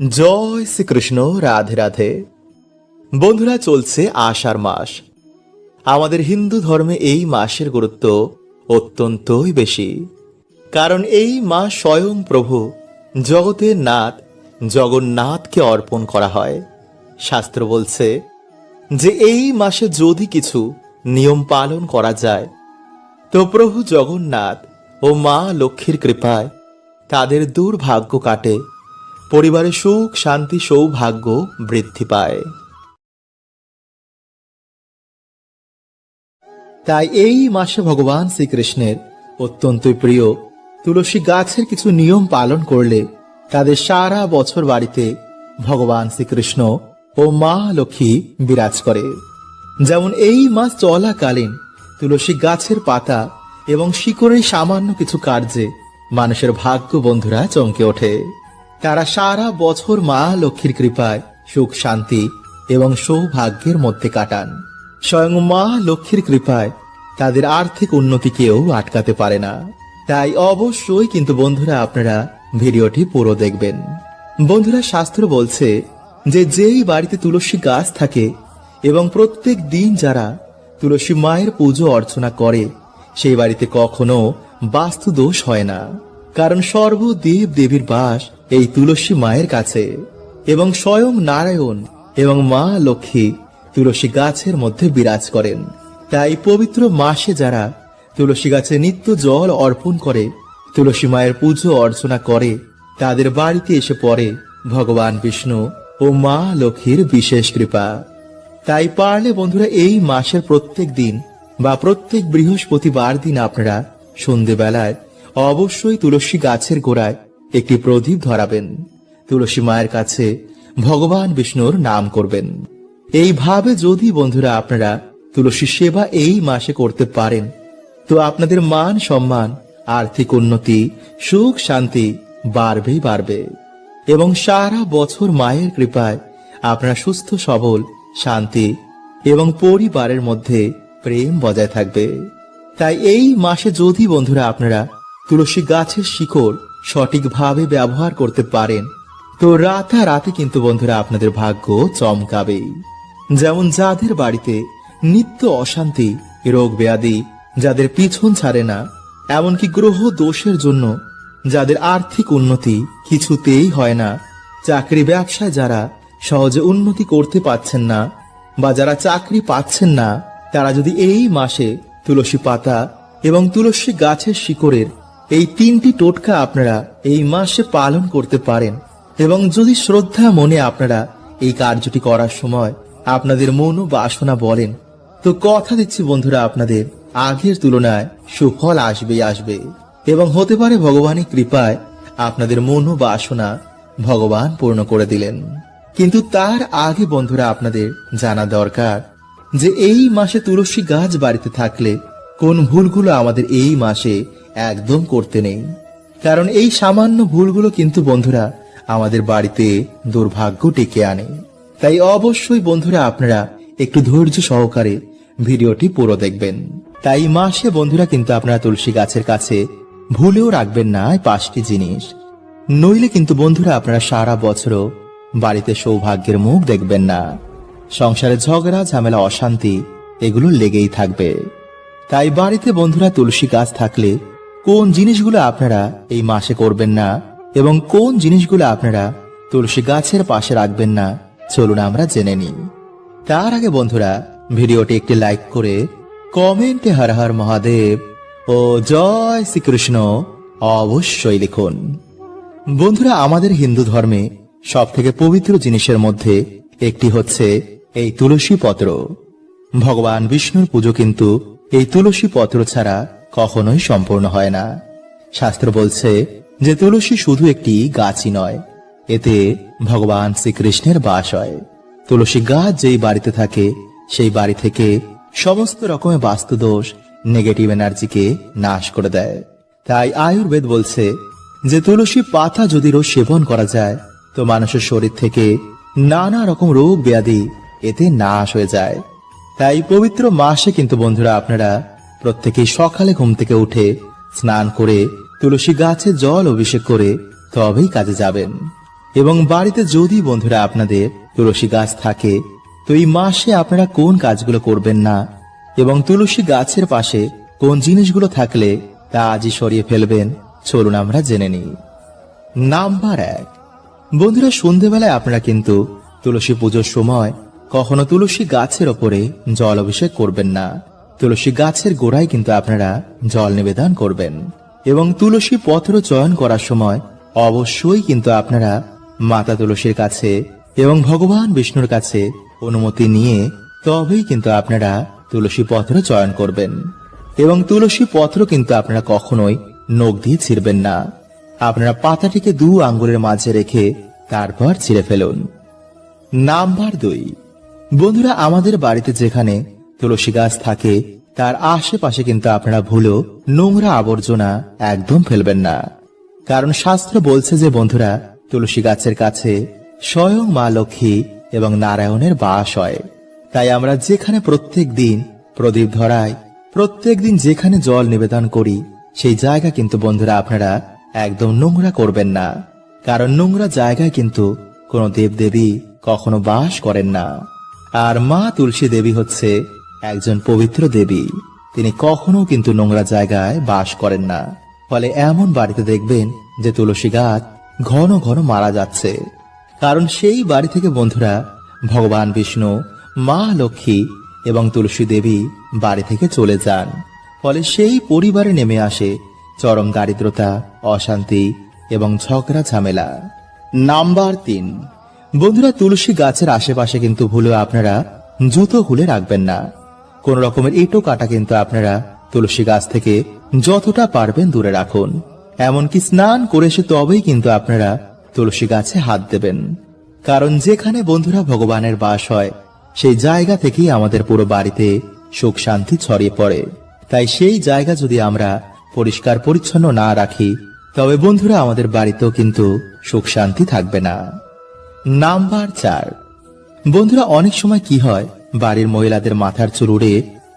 জয় শ্রীকৃষ্ণ। রাধে রাধে। বন্ধুরা, চলছে আষাঢ় মাস। আমাদের হিন্দু ধর্মে এই মাসের গুরুত্ব অত্যন্তই বেশি, কারণ এই মাস স্বয়ং প্রভু জগতের নাথ জগন্নাথকে অর্পণ করা হয়। শাস্ত্র বলছে যে এই মাসে যদি কিছু নিয়ম পালন করা যায় তো প্রভু জগন্নাথ ও মা লক্ষ্মীর কৃপায় তাদের দুর্ভাগ্য কাটে, পরিবারে সুখ শান্তি সৌভাগ্য বৃদ্ধি পায়। তাই এই মাসে ভগবান শ্রীকৃষ্ণের অত্যন্তই প্রিয় তুলসী গাছের কিছু নিয়ম পালন করলে তাদের সারা বছর বাড়িতে ভগবান শ্রীকৃষ্ণ ও মা লক্ষ্মী বিরাজ করে। যেমন এই মাস চলাকালীন তুলসী গাছের পাতা এবং শিকড়ের সামান্য কিছু কার্যে মানুষের ভাগ্য বন্ধুরা চমকে ওঠে। তারা সারা বছর মা লক্ষ্মীর কৃপায় সুখ শান্তি এবং সৌভাগ্যের মধ্যে কাটান। স্বয়ং মা লক্ষ্মীর কৃপায় তাদের আর্থিক উন্নতি কেউ আটকাতে পারে না। তাই অবশ্যই কিন্তু বন্ধুরা আপনারা ভিডিওটি পুরো দেখবেন। বন্ধুরা, শাস্ত্র বলছে যে যেই বাড়িতে তুলসী গাছ থাকে এবং প্রত্যেক দিন যারা তুলসী মায়ের পুজো অর্চনা করে সেই বাড়িতে কখনো বাস্তু দোষ হয় না, কারণ সর্বদেব দেবীর বাস এই তুলসী মায়ের কাছে এবং স্বয়ং নারায়ণ এবং মা লক্ষ্মী তুলসী গাছের মধ্যে বিরাজ করেন। তাই পবিত্র মাসে যারা তুলসী গাছে নিত্য জল অর্পণ করে তুলসী মায়ের পুজো অর্চনা করে তাদের বাড়িতে এসে পড়ে ভগবান বিষ্ণু ও মা লক্ষ্মীর বিশেষ কৃপা। তাই পারলে বন্ধুরা এই মাসের প্রত্যেক দিন বা প্রত্যেক বৃহস্পতিবার দিন আপনারা সন্ধেবেলায় অবশ্যই তুলসী গাছের গোড়ায় একটি প্রদীপ ধরাবেন, তুলসী মায়ের কাছে ভগবান বিষ্ণুর নাম করবেন। এইভাবে যদি বন্ধুরা আপনারা তুলসী সেবা এই মাসে করতে পারেন তো আপনাদের মান সম্মান আর্থিক উন্নতি সুখ শান্তি বাড়বেই বাড়বে এবং সারা বছর মায়ের কৃপায় আপনারা সুস্থ সবল শান্তি এবং পরিবারের মধ্যে প্রেম বজায় থাকবে। তাই এই মাসে যদি বন্ধুরা আপনারা তুলসী গাছের শিকড় সঠিকভাবে ব্যবহার করতে পারেন তো রাতারাতি কিন্তু বন্ধুরা আপনাদের ভাগ্য চমকাবেই। যেমন যাদের বাড়িতে নিত্য অশান্তি রোগ ব্যাধি যাদের পিছন ছাড়ে না, এমনকি গ্রহ দোষের জন্য যাদের আর্থিক উন্নতি কিছুতেই হয় না, চাকরি ব্যবসায় যারা সহজে উন্নতি করতে পাচ্ছেন না বা যারা চাকরি পাচ্ছেন না, তারা যদি এই মাসে তুলসী পাতা এবং তুলসী গাছের শিকড়ের এই তিনটি টোটকা আপনারা এই মাসে পালন করতে পারেন এবং যদি শ্রদ্ধা মনে আপনারা এই কার্যটি করার সময় আপনাদের মন ও বাসনা বলেন তো কথা দিচ্ছি বন্ধুরা আপনাদের আগের তুলনায় সুফল আসবেই আসবে এবং হতে পারে ভগবানের কৃপায় আপনাদের মন ও বাসনা ভগবান পূর্ণ করে দিলেন। কিন্তু তার আগে বন্ধুরা আপনাদের জানা দরকার যে এই মাসে তুলসী গাছ বাড়িতে থাকলে কোন ভুলগুলো আমাদের এই মাসে একদম করতে নেই, কারণ এই সামান্য ভুলগুলো কিন্তু বন্ধুরা আমাদের বাড়িতে দুর্ভাগ্য ডেকে আনে। তাই অবশ্যই বন্ধুরা আপনারা একটু ধৈর্য সহকারে ভিডিওটি পুরো দেখবেন। তাই মাসে বন্ধুরা কিন্তু আপনারা তুলসী গাছের কাছে ভুলেও রাখবেন না এই 5টি জিনিস, নইলে কিন্তু বন্ধুরা আপনারা সারা বছরও বাড়িতে সৌভাগ্যের মুখ দেখবেন না। সংসারে ঝগড়া ঝামেলা অশান্তি এগুলো লেগেই থাকবে। তাই বাড়িতে বন্ধুরা তুলসী গাছ থাকলে কোন জিনিসগুলো আপনারা এই মাসে করবেন না এবং কোন জিনিসগুলো আপনারা তুলসী গাছের পাশে রাখবেন না, চলুন আমরা জেনে নিই। তার আগে বন্ধুরা ভিডিওটি একটি লাইক করে কমেন্টে হর হর মহাদেব ও জয় শ্রীকৃষ্ণ অবশ্যই লিখুন। বন্ধুরা, আমাদের হিন্দু ধর্মে সব থেকে পবিত্র জিনিসের মধ্যে একটি হচ্ছে এই তুলসী পত্র। ভগবান বিষ্ণুর পুজো কিন্তু এই তুলসী পত্র ছাড়া কখনোই সম্পূর্ণ হয় না। শাস্ত্র বলছে যে তুলসী শুধু একটি গাছই নয়, এতে ভগবান শ্রীকৃষ্ণের বাস হয়। তুলসী গাছ যেই বাড়িতে থাকে সেই বাড়ি থেকে সমস্ত রকমের বাস্তুদোষ নেগেটিভ এনার্জিকে নাশ করে দেয়। তাই আয়ুর্বেদ বলছে যে তুলসী পাতা যদি রোজ সেবন করা যায় তো মানুষের শরীর থেকে নানা রকম রোগ ব্যাধি এতে নাশ হয়ে যায়। তাই পবিত্র মাসে কিন্তু বন্ধুরা আপনারা প্রত্যেকেই সকালে ঘুম থেকে উঠে স্নান করে তুলসী গাছে জল অভিষেক করে তবেই কাজে যাবেন। এবং বাড়িতে যদি বন্ধুরা আপনাদের তুলসী গাছ থাকে, তো এই মাসে আপনারা কোন কাজগুলো করবেন না এবং তুলসী গাছের পাশে কোন জিনিসগুলো থাকলে তা আজই সরিয়ে ফেলবেন, চলুন আমরা জেনে নিই। নাম্বার 1, বন্ধুরা সন্ধেবেলায় আপনারা কিন্তু তুলসী পুজোর সময় কখনো তুলসী গাছের ওপরে জল অভিষেক করবেন না। তুলসী গাছের গোড়ায় কিন্তু আপনারা জল নিবেদন করবেন এবং তুলসী পত্র চয়ন করার সময় অবশ্যই কিন্তু আপনারা মাতা তুলসীর কাছে এবং ভগবান বিষ্ণুর কাছে অনুমতি নিয়ে তবেই কিন্তু আপনারা তুলসী পত্র চয়ন করবেন। এবং তুলসী পত্র কিন্তু আপনারা কখনোই নখ দিয়ে ছিঁড়বেন না। আপনারা পাতাটিকে 2 আঙ্গুলের মাঝে রেখে তারপর ছিঁড়ে ফেলুন। নাম্বার 2, বন্ধুরা আমাদের বাড়িতে যেখানে তুলসী গাছ থাকে তার আশেপাশে কিন্তু আপনারা ভুলেও নোংরা আবর্জনা একদম ফেলবেন না। কারণ শাস্ত্র বলছে যে বন্ধুরা তুলসী গাছের কাছে স্বয়ং মা লক্ষ্মী এবং নারায়ণের বাস হয়। তাই আমরা যেখানে প্রত্যেক দিন প্রদীপ ধরাই, প্রত্যেক দিন যেখানে জল নিবেদন করি, সেই জায়গা কিন্তু বন্ধুরা আপনারা একদম নোংরা করবেন না। কারণ নোংরা জায়গায় কিন্তু কোনো দেবদেবী কখনো বাস করেন না। আর মা তুলসী দেবী হচ্ছে একজন পবিত্র দেবী, তিনি কখনো কিন্তু নোংরা জায়গায় বাস করেন না। ফলে এমন বাড়িতে দেখবেন যে তুলসী গাছ ঘন ঘন মারা যাচ্ছে, কারণ সেই বাড়ি থেকে বন্ধুরা ভগবান বিষ্ণু, মা লক্ষ্মী এবং তুলসী দেবী বাড়ি থেকে চলে যান। ফলে সেই পরিবারে নেমে আসে চরম দারিদ্রতা, অশান্তি এবং ঝগড়া ঝামেলা। নাম্বার 3, বন্ধুরা তুলসী গাছের আশেপাশে কিন্তু ভুলেও আপনারা জুতো খুলে রাখবেন না। কোন রকমের এঁটো কাটা কিন্তু আপনারা তুলসী গাছ থেকে যতটা পারবেন দূরে রাখুন। এমনকি স্নান করে এসে তবেই কিন্তু আপনারা তুলসী গাছে হাত দেবেন। কারণ যেখানে বন্ধুরা ভগবানের বাস হয় সেই জায়গা থেকেই আমাদের পুরো বাড়িতে সুখ শান্তি ছড়িয়ে পড়ে। তাই সেই জায়গা যদি আমরা পরিষ্কার পরিচ্ছন্ন না রাখি, তবে বন্ধুরা আমাদের বাড়িতেও কিন্তু সুখ শান্তি থাকবে না। নাম্বার 4, বন্ধুরা অনেক সময় কি হয়, বাড়ির মহিলাদের মাথার চুল উড়ে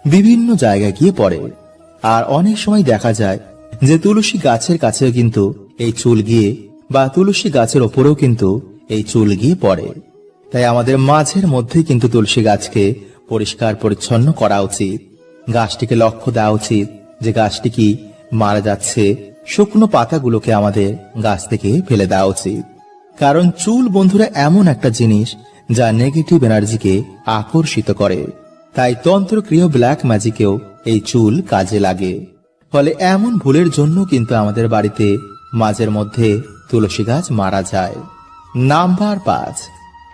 বিভিন্ন জায়গায় গিয়ে পড়ে। আর অনেক সময় দেখা যায় যে তুলসী গাছের কাছেও কিন্তু এই চুল গিয়ে, বা তুলসী গাছের ওপরেও কিন্তু এই চুল গিয়ে পড়ে। তাই আমাদের মাঝের মধ্যে কিন্তু তুলসী গাছকে পরিষ্কার পরিচ্ছন্ন করা উচিত। গাছটিকে লক্ষ্য দেওয়া উচিত যে গাছটি কি মারা যাচ্ছে, শুকনো পাতাগুলোকে আমাদের গাছ থেকে ফেলে দেওয়া উচিত। কারণ চুল বন্ধুরা এমন একটা জিনিস যা নেগেটিভ এনার্জিকে আকর্ষিত করে। তাই তন্ত্রক্রিয় ব্ল্যাক ম্যাজিকেও এই চুল কাজে লাগে। ফলে এমন ভুলের জন্য কিন্তু আমাদের বাড়িতে মাঝের মধ্যে তুলসী গাছ মারা যায়। নাম্বার 5,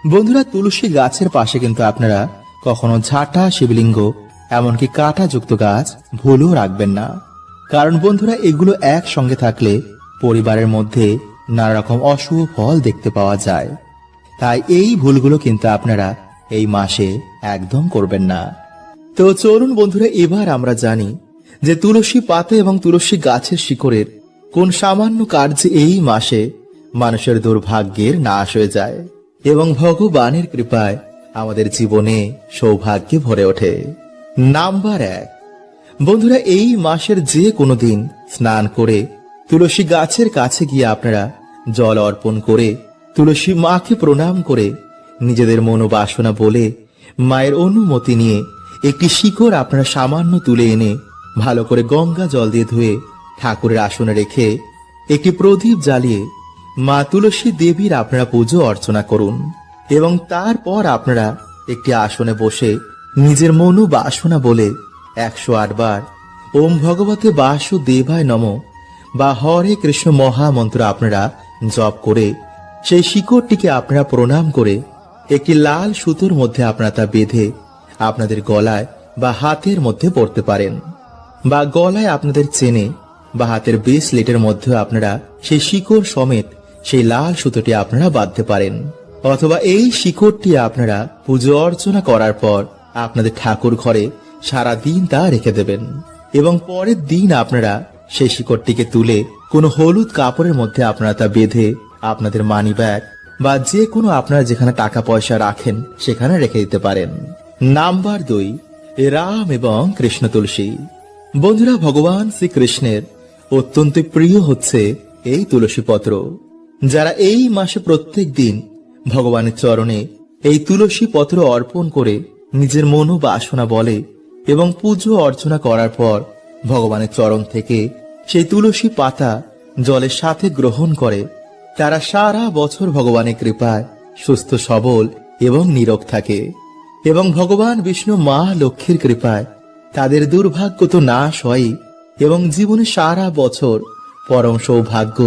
বন্ধুরা তুলসী গাছের পাশে কিন্তু আপনারা কখনো ঝাঁটা, শিবলিঙ্গ, এমনকি কাঁটাযুক্ত গাছ ভুলেও রাখবেন না। কারণ বন্ধুরা এগুলো একসঙ্গে থাকলে পরিবারের মধ্যে নানা রকম অশুভ ফল দেখতে পাওয়া যায়। তাই এই ভুলগুলো কিন্তু আপনারা এই মাসে একদম করবেন না। তো চলুন বন্ধুরা এবার আমরা জানি যে তুলসী পাতা এবং তুলসী গাছের শিকড়ের কোন সামান্য কার্যে এই মাসে মানুষের দুর্ভাগ্যের নাশ হয়ে যায় এবং ভগবানের কৃপায় আমাদের জীবনে সৌভাগ্যে ভরে ওঠে। নাম্বার 1, বন্ধুরা এই মাসের যে কোনো দিন স্নান করে তুলসী গাছের কাছে গিয়ে আপনারা জল অর্পণ করে তুলসী মাকে প্রণাম করে নিজেদের মনোবাসনা বলে মায়ের অনুমতি নিয়ে একটি শিকড় আপনারা সামান্য তুলে এনে ভালো করে গঙ্গা জল দিয়ে ধুয়ে ঠাকুরের আসনে রেখে একটি প্রদীপ জ্বালিয়ে মা তুলসী দেবীর আপনারা পুজো অর্চনা করুন। এবং তারপর আপনারা একটি আসনে বসে নিজের মনোবাসনা বলে 108 বার ওম ভগবতে বাসুদেবায় নমঃ বা হরে কৃষ্ণ মহামন্ত্র আপনারা জপ করে সেই শিকড়টিকে আপনারা প্রণাম করে একটি লাল সুতোর মধ্যে আপনারা তা বেঁধে আপনাদের গলায় বা হাতের মধ্যে পড়তে পারেন, বা গলায় আপনাদের চেনে বা হাতের ব্রেসলেটের মধ্যে আপনারা সেই শিকড় সমেত সেই লাল সুতোটি আপনারা বাঁধতে পারেন। অথবা এই শিকড়টি আপনারা পুজো অর্চনা করার পর আপনাদের ঠাকুর ঘরে সারা দিন তা রেখে দেবেন এবং পরের দিন আপনারা সেই শিকড়টিকে তুলে কোনো হলুদ কাপড়ের মধ্যে আপনারা তা বেঁধে আপনাদের মানি ব্যাগ বা যে কোনো আপনারা যেখানে টাকা পয়সা রাখেন সেখানে রেখে দিতে পারেন। নাম্বার 2, রাম এবং কৃষ্ণ তুলসী। বন্ধুরা ভগবান শ্রীকৃষ্ণের অত্যন্ত প্রিয় হচ্ছে এই তুলসী পত্র। যারা এই মাসে প্রত্যেক দিন ভগবানের চরণে এই তুলসী পত্র অর্পণ করে নিজের মনোবাসনা বলে এবং পুজো অর্চনা করার পর ভগবানের চরণ থেকে সেই তুলসী পাতা জলের সাথে গ্রহণ করে, তারা সারা বছর ভগবানের কৃপায় সুস্থ সবল এবং নীরোগ থাকে এবং ভগবান বিষ্ণু মা লক্ষ্মীর কৃপায় তাদের দুর্ভাগ্য তো নাশ হয় এবং জীবনে সারা বছর পরম সৌভাগ্য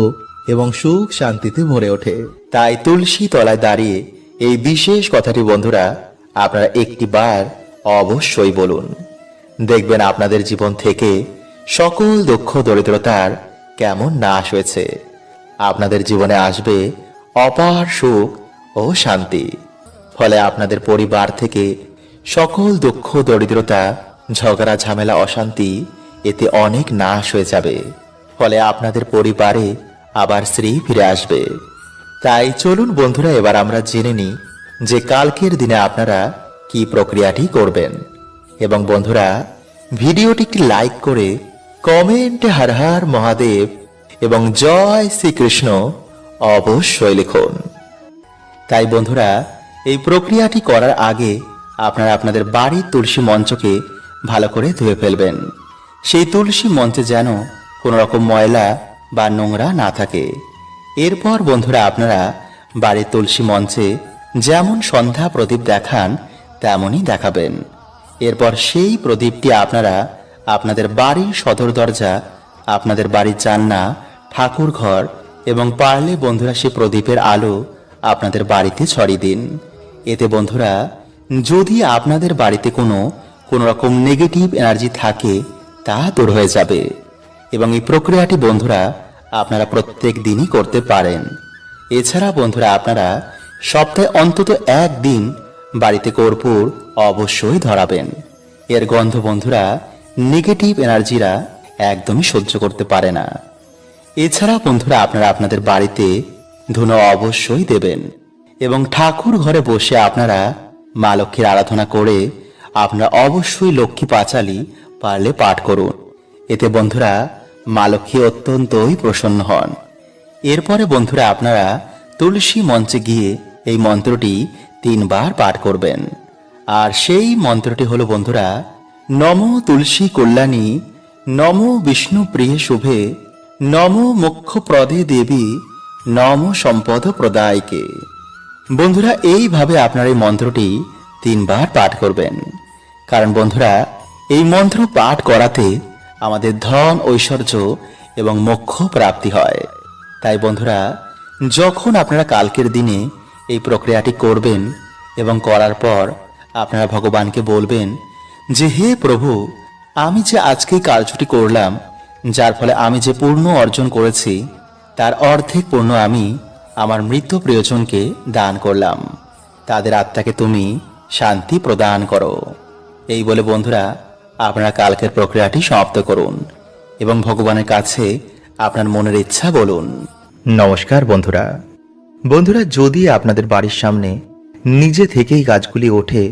এবং সুখ শান্তিতে ভরে ওঠে। তাই তুলসী তলায় দাঁড়িয়ে এই বিশেষ কথাটি বন্ধুরা আপনারা একটিবার অবশ্যই বলুন। দেখবেন আপনাদের জীবন থেকে সকল দুঃখ দরিদ্রতার কেমন নাশ হয়েছে। আপনাদের জীবনে আসবে অপার সুখ ও শান্তি। ফলে আপনাদের পরিবার থেকে সকল দুঃখ দরিদ্রতা, ঝগড়া ঝামেলা, অশান্তি এতে অনেক নাশ হয়ে যাবে। ফলে আপনাদের পরিবারে আবার শ্রী ফিরে আসবে। তাই চলুন বন্ধুরা, এবার আমরা জেনে নিই যে কালকের দিনে আপনারা কি প্রক্রিয়াটি করবেন। এবং বন্ধুরা, ভিডিওটি একটি লাইক করে কমেন্টে হর হর মহাদেব এবং জয় শ্রীকৃষ্ণ অবশ্যই লিখুন। তাই বন্ধুরা, এই প্রক্রিয়াটি করার আগে আপনারা আপনাদের বাড়ির তুলসী মঞ্চকে ভালো করে ধুয়ে ফেলবেন। সেই তুলসী মঞ্চে যেন কোনো রকম ময়লা বা নোংরা না থাকে। এরপর বন্ধুরা, আপনারা বাড়ির তুলসী মঞ্চে যেমন সন্ধ্যা প্রদীপ দেখান তেমনই দেখাবেন। এরপর সেই প্রদীপটি আপনারা আপনাদের বাড়ির সদর দরজা, আপনাদের বাড়ির জানলা, ঠাকুর ঘর এবং পারলে বন্ধুরা সেই প্রদীপের আলো আপনাদের বাড়িতে ছড়িয়ে দিন। এতে বন্ধুরা, যদি আপনাদের বাড়িতে কোনো রকম নেগেটিভ এনার্জি থাকে তা দূর হয়ে যাবে। এবং এই প্রক্রিয়াটি বন্ধুরা আপনারা প্রত্যেক দিনই করতে পারেন। এছাড়া বন্ধুরা, আপনারা সপ্তাহে অন্তত একদিন বাড়িতে কর্পূর অবশ্যই ধরাবেন। এর গন্ধ বন্ধুরা নেগেটিভ এনার্জিরা একদমই সহ্য করতে পারে না। এছাড়া বন্ধুরা, আপনারা আপনাদের বাড়িতে ধুনো অবশ্যই দেবেন এবং ঠাকুর ঘরে বসে আপনারা মা লক্ষ্মীর আরাধনা করে আপনারা অবশ্যই লক্ষ্মী পাঁচালী পারলে পাঠ করুন। এতে বন্ধুরা মা লক্ষ্মী অত্যন্তই প্রসন্ন হন। এরপরে বন্ধুরা, আপনারা তুলসী মঞ্চে গিয়ে এই মন্ত্রটি 3 বার পাঠ করবেন। আর সেই মন্ত্রটি হলো বন্ধুরা, নমো তুলসী কল্যাণী, নমো বিষ্ণু প্রিয়ে শুভে, নমো মোক্ষ প্রদে দেবী, নমো সম্পদ প্রদায়কে। বন্ধুরা, এইভাবে আপনারা এই মন্ত্রটি 3 বার পাঠ করবেন। কারণ বন্ধুরা, এই মন্ত্র পাঠ করাতে আমাদের ধন, ঐশ্বর্য এবং মোক্ষ প্রাপ্তি হয়। তাই বন্ধুরা, যখন আপনারা কালকের দিনে এই প্রক্রিয়াটি করবেন এবং করার পর আপনারা ভগবানকে বলবেন যে, হে প্রভু, আমি যে আজকে কার্যটি করলাম, যার ফলে আমি যে পুণ্য অর্জন করেছি তার অর্ধেক পুণ্য আমি আমার মৃত প্রিয়জনকে দান করলাম। তাদের আত্মাকে তুমি শান্তি প্রদান করো। এই বলে বন্ধুরা আপনারা কালকের প্রক্রিয়াটি সমাপ্ত করুন এবং ভগবানের কাছে আপনার মনের ইচ্ছা বলুন। নমস্কার বন্ধুরা, যদি আপনাদের বাড়ির সামনে নিজে থেকেই গাছগুলি ওঠে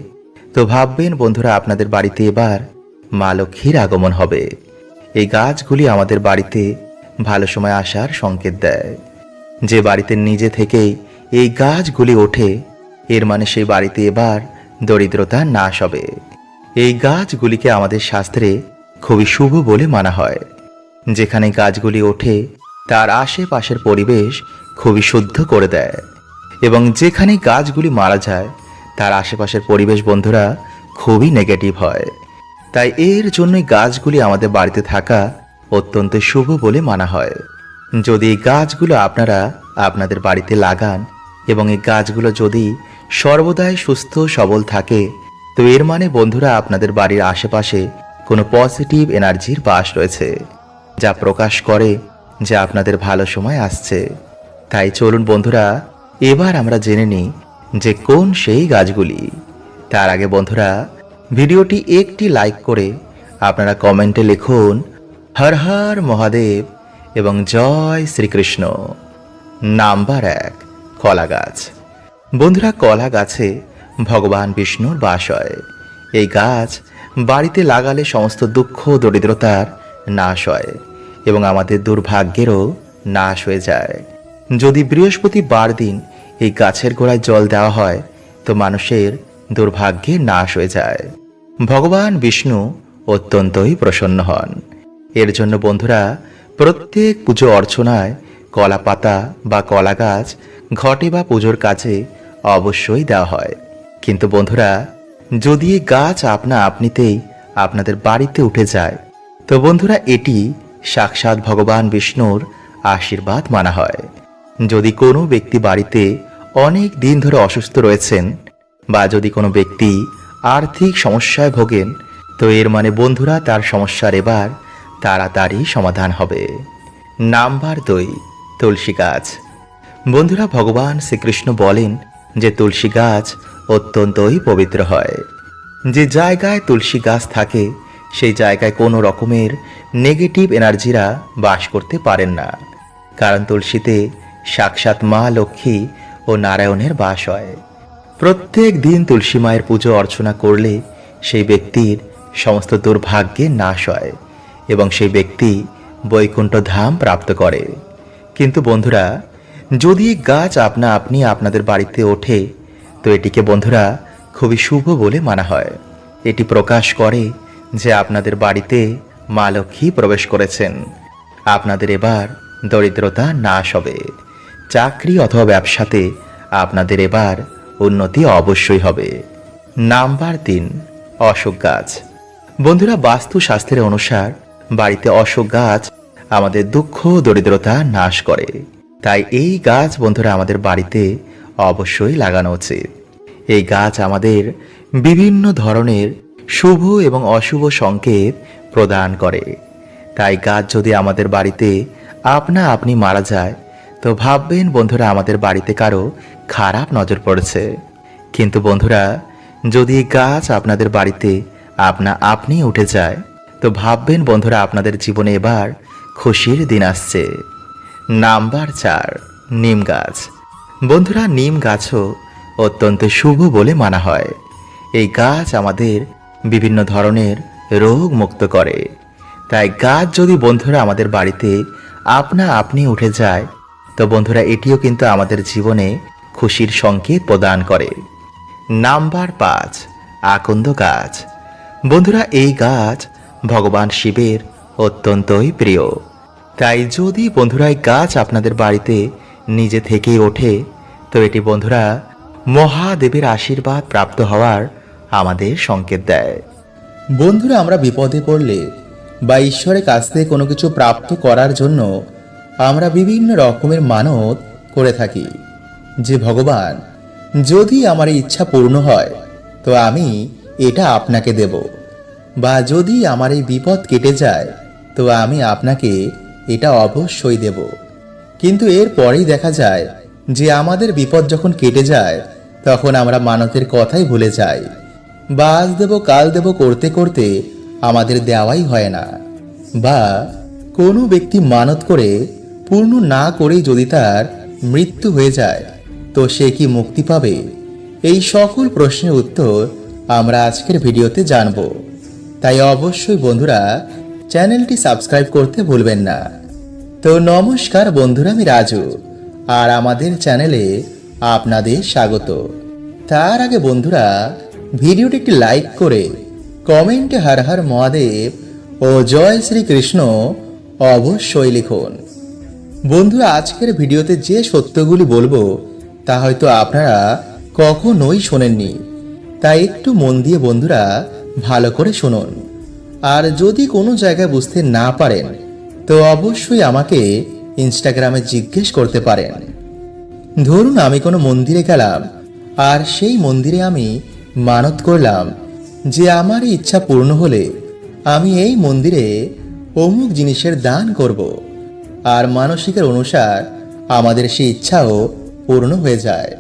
তো ভাববেন বন্ধুরা আপনাদের বাড়িতে এবার মা লক্ষ্মীর আগমন হবে। এই গাছগুলি আমাদের বাড়িতে ভালো সময় আসার সংকেত দেয়। যে বাড়িতে নিজে থেকেই এই গাছগুলি ওঠে এর মানে সেই বাড়িতে এবার দরিদ্রতা নাশ হবে। এই গাছগুলিকে আমাদের শাস্ত্রে খুবই শুভ বলে মানা হয়। যেখানে গাছগুলি ওঠে তার আশেপাশের পরিবেশ খুবই শুদ্ধ করে দেয় এবং যেখানে গাছগুলি মারা যায় তার আশেপাশের পরিবেশ বন্ধুরা খুবই নেগেটিভ হয়। তাই এর জন্যই গাছগুলি আমাদের বাড়িতে থাকা অত্যন্ত শুভ বলে মানা হয়। যদি এই গাছগুলো আপনারা আপনাদের বাড়িতে লাগান এবং এই গাছগুলো যদি সর্বদাই সুস্থ সবল থাকে তো এর মানে বন্ধুরা আপনাদের বাড়ির আশেপাশে কোনো পজিটিভ এনার্জির বাস রয়েছে, যা প্রকাশ করে যে আপনাদের ভালো সময় আসছে। তাই চলুন বন্ধুরা এবার আমরা জেনে নিই যে কোন সেই গাছগুলি। তার আগে বন্ধুরা ভিডিওটি একটি লাইক করে আপনারা কমেন্টে লিখুন হর হর মহাদেব এবং জয় শ্রীকৃষ্ণ। নাম্বার 1, কলা গাছ। বন্ধুরা, কলা গাছে ভগবান বিষ্ণুর বাস হয়। এই গাছ বাড়িতে লাগালে সমস্ত দুঃখ দরিদ্রতার নাশ হয় এবং আমাদের দুর্ভাগ্যেরও নাশ হয়ে যায়। যদি বৃহস্পতিবার দিন এই গাছের গোড়ায় জল দেওয়া হয় তো মানুষের দুর্ভাগ্যে নাশ হয়ে যায়। ভগবান বিষ্ণু অত্যন্তই প্রসন্ন হন। এর জন্য বন্ধুরা প্রত্যেক পুজো অর্চনায় কলা পাতা বা কলা গাছ ঘটে বা পুজোর কাজে অবশ্যই দেওয়া হয়। কিন্তু বন্ধুরা যদি এই গাছ আপনা আপনিতেই আপনাদের বাড়িতে উঠে যায় তো বন্ধুরা এটি সাক্ষাৎ ভগবান বিষ্ণুর আশীর্বাদ মানা হয়। যদি কোনো ব্যক্তি বাড়িতে অনেক দিন ধরে অসুস্থ রয়েছেন বা যদি কোনো ব্যক্তি আর্থিক সমস্যায় ভোগেন তো এর মানে বন্ধুরা তার সমস্যার এবার তাড়াতাড়ি সমাধান হবে। নাম্বার 2, তুলসী গাছ। বন্ধুরা ভগবান শ্রীকৃষ্ণ বলেন যে তুলসী গাছ অত্যন্তই পবিত্র হয়। যে জায়গায় তুলসী গাছ থাকে সেই জায়গায় কোনো রকমের নেগেটিভ এনার্জিরা বাস করতে পারেন না, কারণ তুলসীতে সাক্ষাৎ মা লক্ষ্মী ও নারায়ণের বাস হয়। প্রত্যেক দিন তুলসী মায়ের পুজো অর্চনা করলে সেই ব্যক্তির সমস্ত দুর্ভাগ্যের নাশ হয় এবং সেই ব্যক্তি বৈকুণ্ঠ ধাম প্রাপ্ত করে। কিন্তু বন্ধুরা যদি গাছ আপনা আপনি আপনাদের বাড়িতে ওঠে তো এটিকে বন্ধুরা খুবই শুভ বলে মানা হয়। এটি প্রকাশ করে যে আপনাদের বাড়িতে মা লক্ষ্মী প্রবেশ করেছেন। আপনাদের এবার দরিদ্রতা নাশ হবে। চাকরি অথবা ব্যবসাতে আপনাদের এবার উন্নতি অবশ্যই হবে। নাম্বার 3, অশোক গাছ। বন্ধুরা বাস্তুশাস্ত্রের অনুসার বাড়িতে অশোক গাছ আমাদের দুঃখ দরিদ্রতা নাশ করে। তাই এই গাছ বন্ধুরা আমাদের বাড়িতে অবশ্যই লাগানো উচিত। এই গাছ আমাদের বিভিন্ন ধরনের শুভ এবং অশুভ সংকেত প্রদান করে। তাই গাছ যদি আমাদের বাড়িতে আপনা আপনি মারা যায় তো ভাববেন বন্ধুরা আমাদের বাড়িতে কারো খারাপ নজর পড়েছে। কিন্তু বন্ধুরা যদি গাছ আপনাদের বাড়িতে আপনা আপনি উঠে যায় তো ভাববেন বন্ধুরা আপনাদের জীবনে এবার খুশির দিন আসছে। নাম্বার 4, নিম গাছ। বন্ধুরা নিম গাছও অত্যন্ত শুভ বলে মানা হয়। এই গাছ আমাদের বিভিন্ন ধরনের রোগ মুক্ত করে। তাই গাছ যদি বন্ধুরা আমাদের বাড়িতে আপনা আপনি উঠে যায় তো বন্ধুরা এটিও কিন্তু আমাদের জীবনে খুশির সংকেত প্রদান করে। নাম্বার 5, আকন্দ গাছ। বন্ধুরা এই গাছ ভগবান শিবের অত্যন্তই প্রিয়। তাই যদি বন্ধুরা এই গাছ আপনাদের বাড়িতে নিজে থেকেই ওঠে তো এটি বন্ধুরা মহাদেবের আশীর্বাদ প্রাপ্ত হওয়ার আমাদের সংকেত দেয়। বন্ধুরা আমরা বিপদে পড়লে বা ঈশ্বরের কাছ থেকে কোনো কিছু প্রাপ্ত করার জন্য আমরা বিভিন্ন রকমের মানত করে থাকি যে ভগবান যদি আমার এই ইচ্ছা পূর্ণ হয় তো আমি এটা আপনাকে দেব, বা যদি আমার এই বিপদ কেটে যায় তো আমি আপনাকে এটা অবশ্যই দেব। কিন্তু এর পরেই দেখা যায় যে আমাদের বিপদ যখন কেটে যায় তখন আমরা মানতের কথাই ভুলে যাই, বা আজ দেব কাল দেব করতে করতে আমাদের দেওয়াই হয় না। বা কোনো ব্যক্তি মানত করে পূর্ণ না করেই যদি তার মৃত্যু হয়ে যায় তো সে কি মুক্তি পাবে? এই সকল প্রশ্নের উত্তর আমরা আজকের ভিডিওতে জানব। তাই অবশ্যই বন্ধুরা চ্যানেলটি সাবস্ক্রাইব করতে ভুলবেন না। তো নমস্কার বন্ধুরা, আমি রাজু আর আমাদের চ্যানেলে আপনাদের স্বাগত। তার আগে বন্ধুরা ভিডিওটি একটি লাইক করে কমেন্টে হর হর মহাদেব ও জয় শ্রীকৃষ্ণ অবশ্যই লিখুন। বন্ধুরা আজকের ভিডিওতে যে সত্যগুলি বলবো তা হয়তো আপনারা কখনোই শোনেননি, তাই একটু মন দিয়ে বন্ধুরা ভালো করে শুনুন। আর যদি কোনো জায়গায় বুঝতে না পারেন তো অবশ্যই আমাকে ইনস্টাগ্রামে জিজ্ঞেস করতে পারেন। ধরুন আমি কোনো মন্দিরে গেলাম আর সেই মন্দিরে আমি মানত করলাম যে আমার ইচ্ছা পূর্ণ হলে আমি এই মন্দিরে অমুক জিনিসের দান করব, আর মানসিকের অনুসার আমাদের সেই ইচ্ছাও পূর্ণ হয়ে যায়।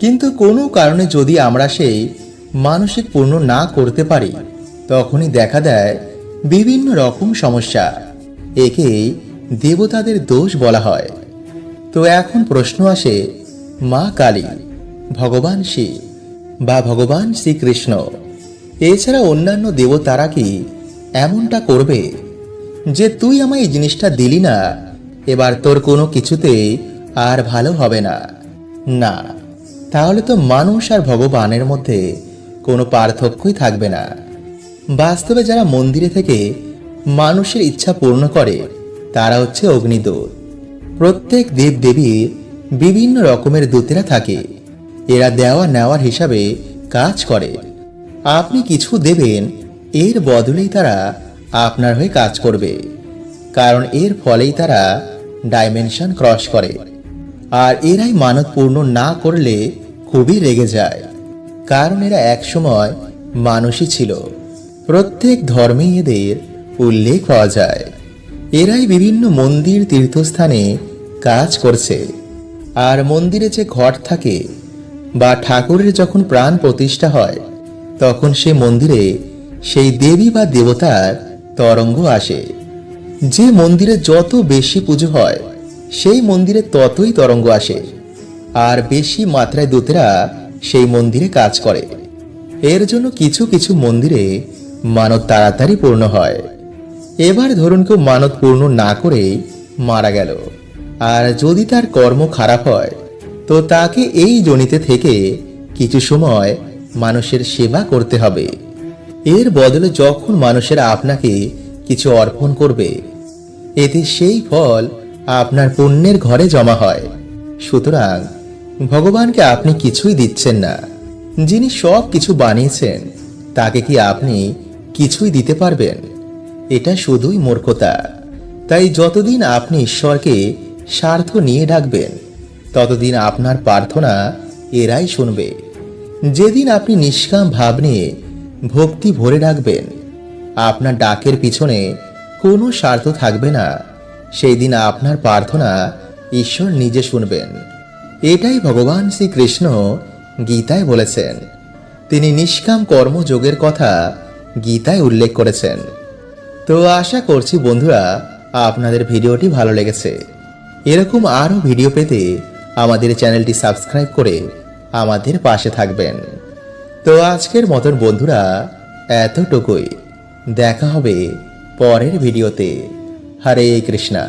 কিন্তু কোনো কারণে যদি আমরা সেই মানসিক পূর্ণ না করতে পারি তখনই দেখা দেয় বিভিন্ন রকম সমস্যা। একেই দেবতাদের দোষ বলা হয়। তো এখন প্রশ্ন আসে, মা কালী, ভগবান শিব বা ভগবান শ্রীকৃষ্ণ এছাড়া অন্যান্য দেবতারা কি এমনটা করবে যে তুই আমায় এই জিনিসটা দিলি না, এবার তোর কোনো কিছুতেই আর ভালো হবে না। না, তাহলে তো মানুষ আর ভগবানের মধ্যে কোনো পার্থক্যই থাকবে না। বাস্তবে যারা মন্দিরে থেকে মানুষের ইচ্ছা পূর্ণ করে তারা হচ্ছে অগ্নিদূত। প্রত্যেক দেবদেবীর বিভিন্ন রকমের দূতেরা থাকে। এরা দেওয়া নেওয়ার হিসাবে কাজ করে। আপনি কিছু দেবেন, এর বদলেই তারা আপনার হয়ে কাজ করবে, কারণ এর ফলেই তারা ডাইমেনশন ক্রস করে। আর এরাই মানত পূর্ণ না করলে খুবই রেগে যায়, কারণ এরা একসময় মানুষই ছিল। প্রত্যেক ধর্মে এদের উল্লেখ পাওয়া যায়। এরাই বিভিন্ন মন্দির তীর্থস্থানে কাজ করছে। আর মন্দিরে যে ঘট থাকে বা ঠাকুরের যখন প্রাণ প্রতিষ্ঠা হয়, তখন সে মন্দিরে সেই দেবী বা দেবতার তরঙ্গ আসে। যে মন্দিরে যত বেশি পুজো হয় সেই মন্দিরে ততই তরঙ্গ আসে, আর বেশি মাত্রায় দূতেরা সেই মন্দিরে কাজ করে। এর জন্য কিছু কিছু মন্দিরে মানত তাড়াতাড়ি পূর্ণ হয়। এবার ধরুন কেউ মানত পূর্ণ না করে মারা গেল, আর যদি তার কর্ম খারাপ হয় তো তাকে এই জনিতে থেকে কিছু সময় মানুষের সেবা করতে হবে। এর বদলে যখন মানুষেরা আপনাকে কিছু অর্পণ করবে, এতে সেই ফল আপনার পুণ্যের ঘরে জমা হয়। সুতরাং ভগবানকে আপনি কিছুই দিচ্ছেন না। যিনি সব কিছু বানিয়েছেন তাকে কি আপনি কিছুই দিতে পারবেন? এটা শুধুই মূর্খতা। তাই যতদিন আপনি ঈশ্বরকে স্বার্থ নিয়ে ডাকবেন, ততদিন আপনার প্রার্থনা এরাই শুনবে। যেদিন আপনি নিষ্কাম ভাব নিয়ে ভক্তি ভরে ডাকবেন, আপনার ডাকের পিছনে কোনো স্বার্থ থাকবে না, সেই দিন আপনার প্রার্থনা ঈশ্বর নিজে শুনবেন। এটাই ভগবান শ্রীকৃষ্ণ গীতায় বলেছেন। তিনি নিষ্কাম কর্মযোগের কথা গীতায় উল্লেখ করেছেন। তো আশা করছি বন্ধুরা আপনাদের ভিডিওটি ভালো লেগেছে। এরকম আরও ভিডিও পেতে আমাদের চ্যানেলটি সাবস্ক্রাইব করে আমাদের পাশে থাকবেন। তো আজকের মতন বন্ধুরা এতটুকুই। দেখা হবে পরের ভিডিওতে। হরে কৃষ্ণা।